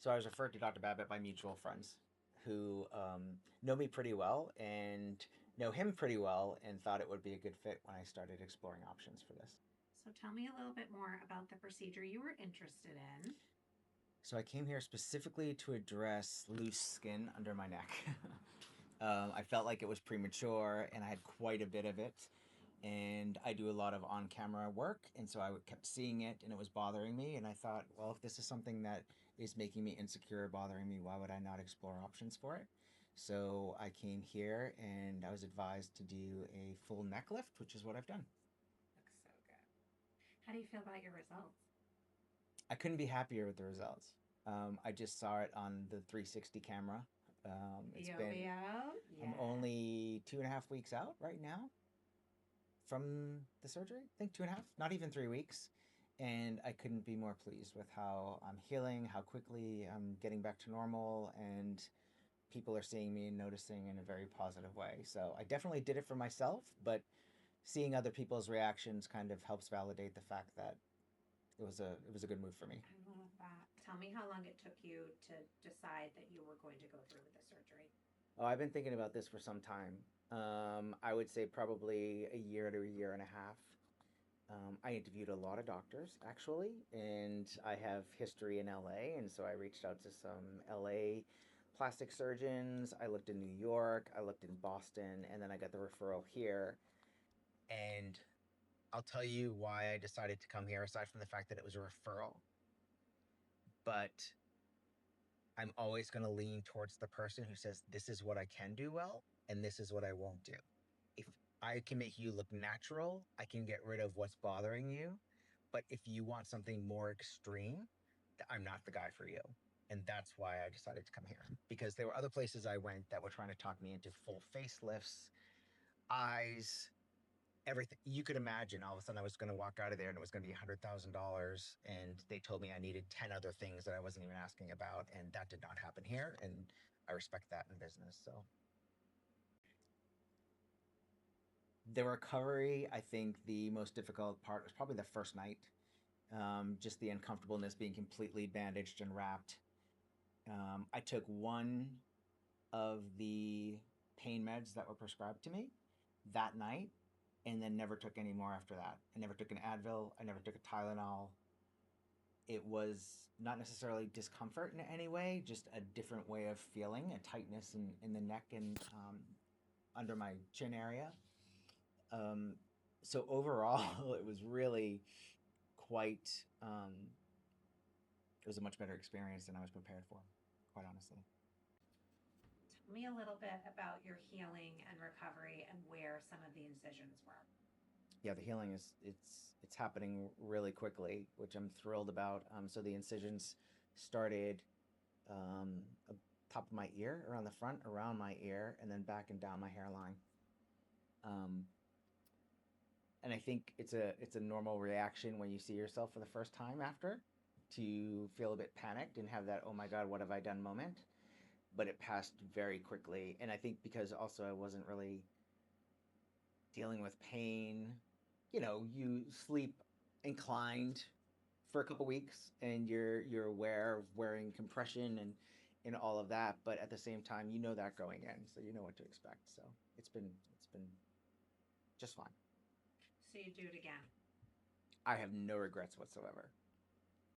So I was referred to Dr. Babbitt by mutual friends who know me pretty well and know him pretty well and thought it would be a good fit when I started exploring options for this. So tell me a little bit more about the procedure you were interested in. So I came here specifically to address loose skin under my neck. I felt like it was premature and I had quite a bit of it. And I do a lot of on camera work. And so I kept seeing it and it was bothering me. And I thought, well, if this is something that is making me insecure, bothering me, why would I not explore options for it? So I came here and I was advised to do a full neck lift, which is what I've done. Looks so good. How do you feel about your results? I couldn't be happier with the results. I just saw it on the 360 camera. It's been, VOVO? I'm Yeah. only 2.5 weeks out right now from the surgery. I think 2.5, not even 3 weeks. And I couldn't be more pleased with how I'm healing, how quickly I'm getting back to normal, and people are seeing me and noticing in a very positive way. So I definitely did it for myself, but seeing other people's reactions kind of helps validate the fact that it was a good move for me. I love that. Tell me how long it took you to decide that you were going to go through with the surgery. Oh, I've been thinking about this for some time. I would say probably a year to a year and a half. I interviewed a lot of doctors actually, and I have history in LA, and so I reached out to some LA plastic surgeons. I looked in New York, I looked in Boston, and then I got the referral here. And I'll tell you why I decided to come here, aside from the fact that it was a referral. But I'm always going to lean towards the person who says, this is what I can do well, and this is what I won't do. If I can make you look natural, I can get rid of what's bothering you. But if you want something more extreme, I'm not the guy for you. And that's why I decided to come here, because there were other places I went that were trying to talk me into full facelifts, eyes, everything you could imagine. All of a sudden, I was going to walk out of there and it was going to be $100,000. And they told me I needed 10 other things that I wasn't even asking about. And that did not happen here. And I respect that in business. So the recovery, I think the most difficult part was probably the first night. Just the uncomfortableness being completely bandaged and wrapped. I took one of the pain meds that were prescribed to me that night and then never took any more after that. I never took an Advil. I never took a Tylenol. It was not necessarily discomfort in any way, just a different way of feeling, a tightness in the neck and under my chin area. Um, so overall, it was really quite, it was a much better experience than I was prepared for, quite honestly. Tell me a little bit about your healing and recovery and where some of the incisions were. Yeah, the healing is it's happening really quickly, which I'm thrilled about. So the incisions started up top of my ear, around the front, around my ear, and then back and down my hairline. Um, and I think it's a normal reaction when you see yourself for the first time after to feel a bit panicked and have that oh my god what have I done moment. But it passed very quickly, and I think because also I wasn't really dealing with pain. You know, you sleep inclined for a couple weeks and you're aware of wearing compression and all of that, but at the same time you know that going in, so you know what to expect. So it's been just fine. So you do it again. I have no regrets whatsoever.